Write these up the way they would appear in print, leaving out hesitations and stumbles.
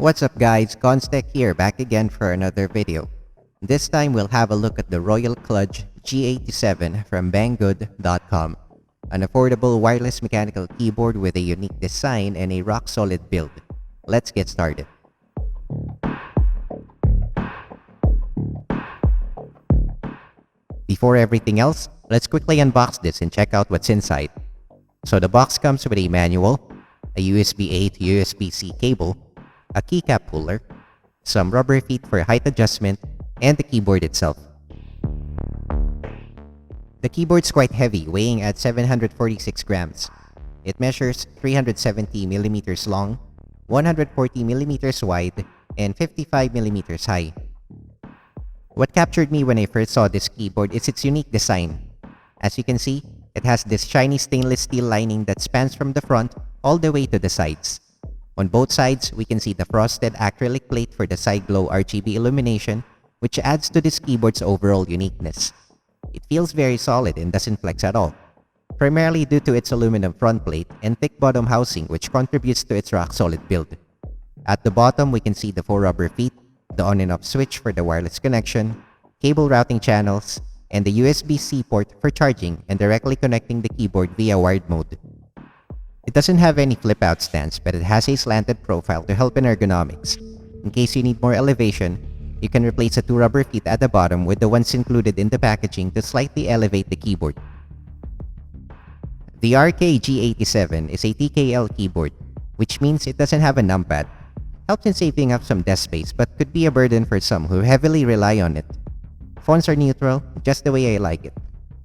What's up guys, Constech here, back again for another video. This time we'll have a look at the Royal Kludge G87 from banggood.com. An affordable wireless mechanical keyboard with a unique design and a rock-solid build. Let's get started. Before everything else, let's quickly unbox this and check out what's inside. So the box comes with a manual, a USB-A to USB-C cable, a keycap puller, some rubber feet for height adjustment, and the keyboard itself. The keyboard's quite heavy, weighing at 746 grams. It measures 370 millimeters long, 140 millimeters wide, and 55 millimeters high. What captured me when I first saw this keyboard is its unique design. As you can see, it has this shiny stainless steel lining that spans from the front all the way to the sides. On both sides, we can see the frosted acrylic plate for the side glow RGB illumination, which adds to this keyboard's overall uniqueness. It feels very solid and doesn't flex at all, primarily due to its aluminum front plate and thick bottom housing, which contributes to its rock-solid build. At the bottom, we can see the 4 rubber feet, the on and off switch for the wireless connection, cable routing channels, and the USB-C port for charging and directly connecting the keyboard via wired mode. It doesn't have any flip-out stance, but it has a slanted profile to help in ergonomics. In case you need more elevation, you can replace the 2 rubber feet at the bottom with the ones included in the packaging to slightly elevate the keyboard. The RKG87 is a TKL keyboard, which means it doesn't have a numpad. Helps in saving up some desk space, but could be a burden for some who heavily rely on it. Fonts are neutral, just the way I like it.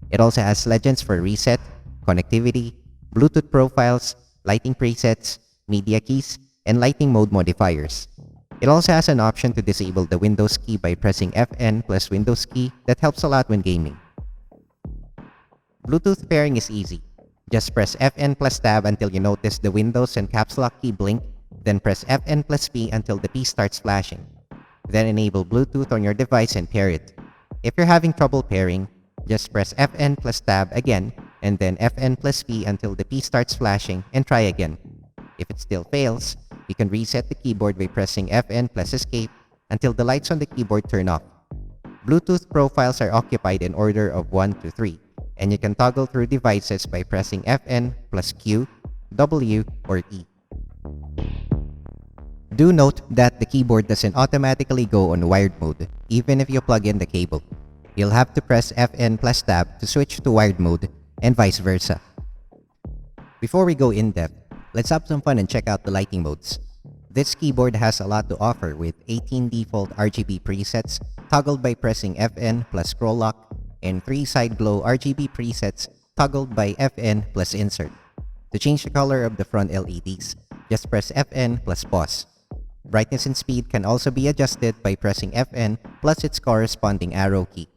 It also has legends for reset, connectivity, Bluetooth profiles, lighting presets, media keys, and lighting mode modifiers. It also has an option to disable the Windows key by pressing FN plus Windows key that helps a lot when gaming. Bluetooth pairing is easy. Just press FN plus tab until you notice the Windows and caps lock key blink, then press FN plus P until the P starts flashing. Then enable Bluetooth on your device and pair it. If you're having trouble pairing, just press FN plus tab again, and then FN plus P until the P starts flashing and try again. If it still fails, you can reset the keyboard by pressing FN plus escape until the lights on the keyboard turn off. Bluetooth profiles are occupied in order of 1 to 3, and you can toggle through devices by pressing FN plus Q, W, or E. Do note that the keyboard doesn't automatically go on wired mode, even if you plug in the cable. You'll have to press FN plus tab to switch to wired mode, and vice versa. Before we go in depth, let's have some fun and check out the lighting modes. This keyboard has a lot to offer with 18 default RGB presets toggled by pressing FN plus scroll lock, and 3 side glow RGB presets toggled by FN plus insert. To change the color of the front LEDs, just press FN plus pause. Brightness and speed can also be adjusted by pressing FN plus its corresponding arrow key.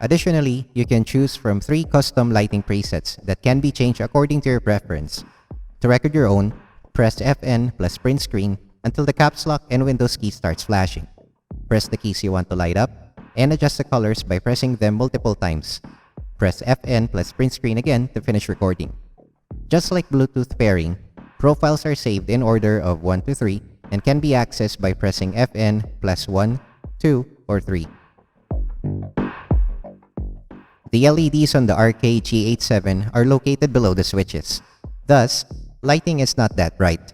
Additionally, you can choose from 3 custom lighting presets that can be changed according to your preference. To record your own, press FN plus print screen until the caps lock and Windows key starts flashing. Press the keys you want to light up, and adjust the colors by pressing them multiple times. Press FN plus print screen again to finish recording. Just like Bluetooth pairing, profiles are saved in order of 1 to 3 and can be accessed by pressing FN plus 1, 2, or 3. The LEDs on the G87 are located below the switches. Thus, lighting is not that bright.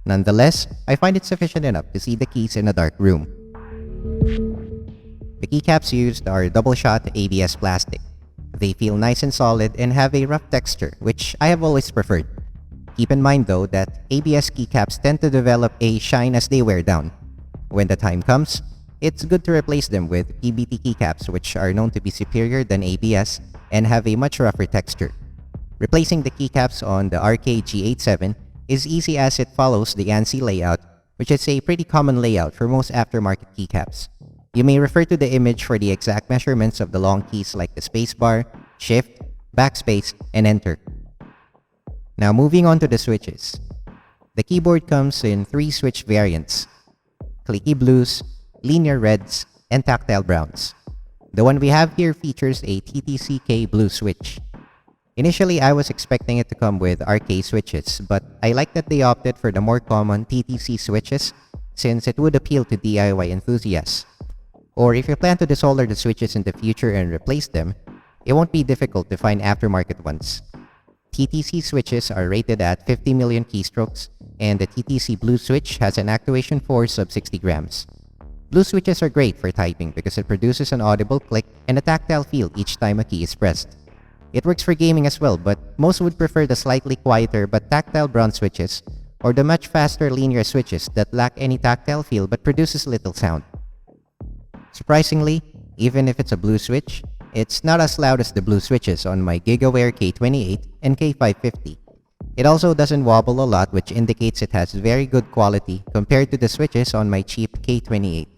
Nonetheless, I find it sufficient enough to see the keys in a dark room. The keycaps used are double-shot ABS plastic. They feel nice and solid and have a rough texture, which I have always preferred. Keep in mind though that ABS keycaps tend to develop a shine as they wear down. When the time comes, it's good to replace them with PBT keycaps, which are known to be superior than ABS and have a much rougher texture. Replacing the keycaps on the G87 is easy as it follows the ANSI layout, which is a pretty common layout for most aftermarket keycaps. You may refer to the image for the exact measurements of the long keys like the spacebar, shift, backspace, and enter. Now moving on to the switches. The keyboard comes in 3 switch variants: clicky blues, linear reds, and tactile browns. The one we have here features a TTC K blue switch. Initially, I was expecting it to come with RK switches, but I like that they opted for the more common TTC switches since it would appeal to DIY enthusiasts. Or if you plan to desolder the switches in the future and replace them, it won't be difficult to find aftermarket ones. TTC switches are rated at 50 million keystrokes, and the TTC blue switch has an actuation force of 60 grams. Blue switches are great for typing because it produces an audible click and a tactile feel each time a key is pressed. It works for gaming as well, but most would prefer the slightly quieter but tactile brown switches or the much faster linear switches that lack any tactile feel but produces little sound. Surprisingly, even if it's a blue switch, it's not as loud as the blue switches on my GigaWare K28 and K550. It also doesn't wobble a lot, which indicates it has very good quality compared to the switches on my cheap K28.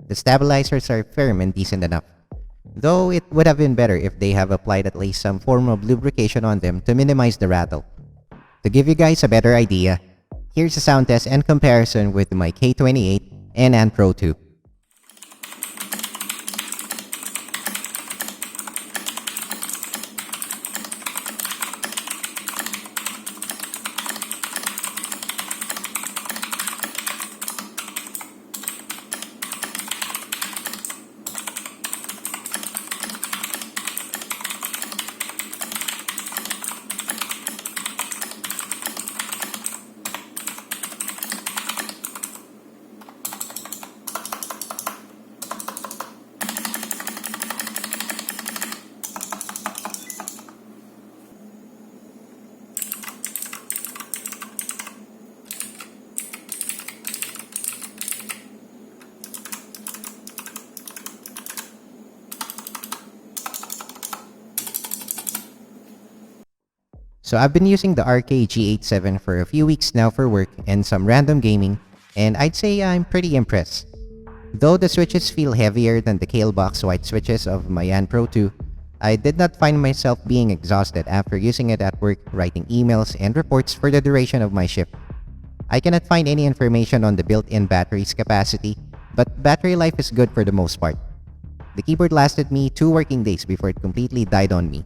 The stabilizers are firm and decent enough, though it would have been better if they have applied at least some form of lubrication on them to minimize the rattle. To give you guys a better idea, here's a sound test and comparison with my K28 and AN Pro 2. So I've been using the G87 for a few weeks now for work and some random gaming, and I'd say I'm pretty impressed. Though the switches feel heavier than the Kalebox white switches of my AN Pro 2, I did not find myself being exhausted after using it at work writing emails and reports for the duration of my shift. I cannot find any information on the built-in battery's capacity, but battery life is good for the most part. The keyboard lasted me 2 working days before it completely died on me.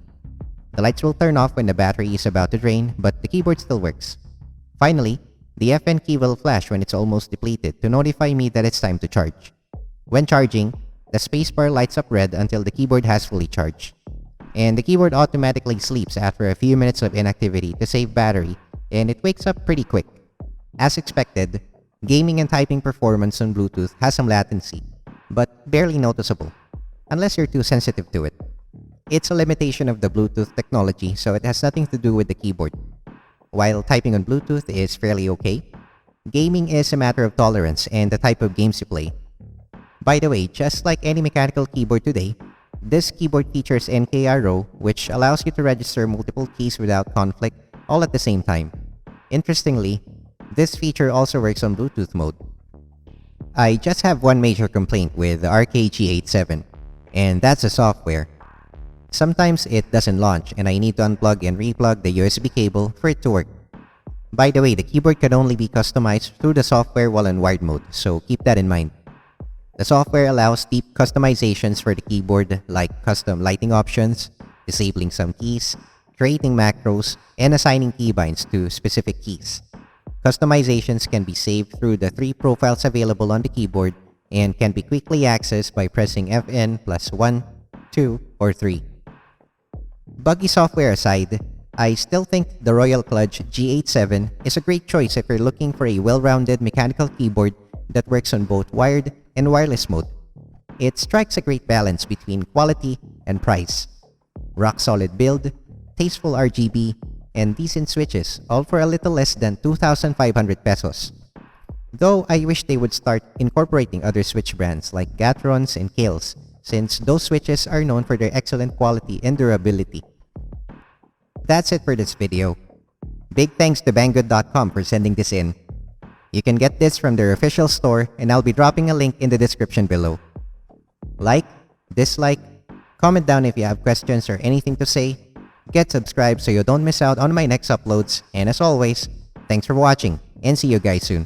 The lights will turn off when the battery is about to drain, but the keyboard still works. Finally, the FN key will flash when it's almost depleted to notify me that it's time to charge. When charging, the spacebar lights up red until the keyboard has fully charged. And the keyboard automatically sleeps after a few minutes of inactivity to save battery, and it wakes up pretty quick. As expected, gaming and typing performance on Bluetooth has some latency, but barely noticeable, unless you're too sensitive to it. It's a limitation of the Bluetooth technology, so it has nothing to do with the keyboard. While typing on Bluetooth is fairly okay, gaming is a matter of tolerance and the type of games you play. By the way, just like any mechanical keyboard today, this keyboard features NKRO, which allows you to register multiple keys without conflict, all at the same time. Interestingly, this feature also works on Bluetooth mode. I just have one major complaint with the G87, and that's the software. Sometimes it doesn't launch and I need to unplug and replug the USB cable for it to work. By the way, the keyboard can only be customized through the software while in wired mode, so keep that in mind. The software allows deep customizations for the keyboard like custom lighting options, disabling some keys, creating macros, and assigning keybinds to specific keys. Customizations can be saved through the 3 profiles available on the keyboard and can be quickly accessed by pressing FN plus 1, 2, or 3. Buggy software aside, I still think the Royal Kludge G87 is a great choice if you're looking for a well-rounded mechanical keyboard that works on both wired and wireless mode. It strikes a great balance between quality and price. Rock-solid build, tasteful RGB, and decent switches, all for a little less than 2,500 pesos. Though I wish they would start incorporating other switch brands like Gatrons and Kales, since those switches are known for their excellent quality and durability. That's it for this video. Big thanks to Banggood.com for sending this in. You can get this from their official store and I'll be dropping a link in the description below. Like, dislike, comment down if you have questions or anything to say, get subscribed so you don't miss out on my next uploads, and as always, thanks for watching and see you guys soon.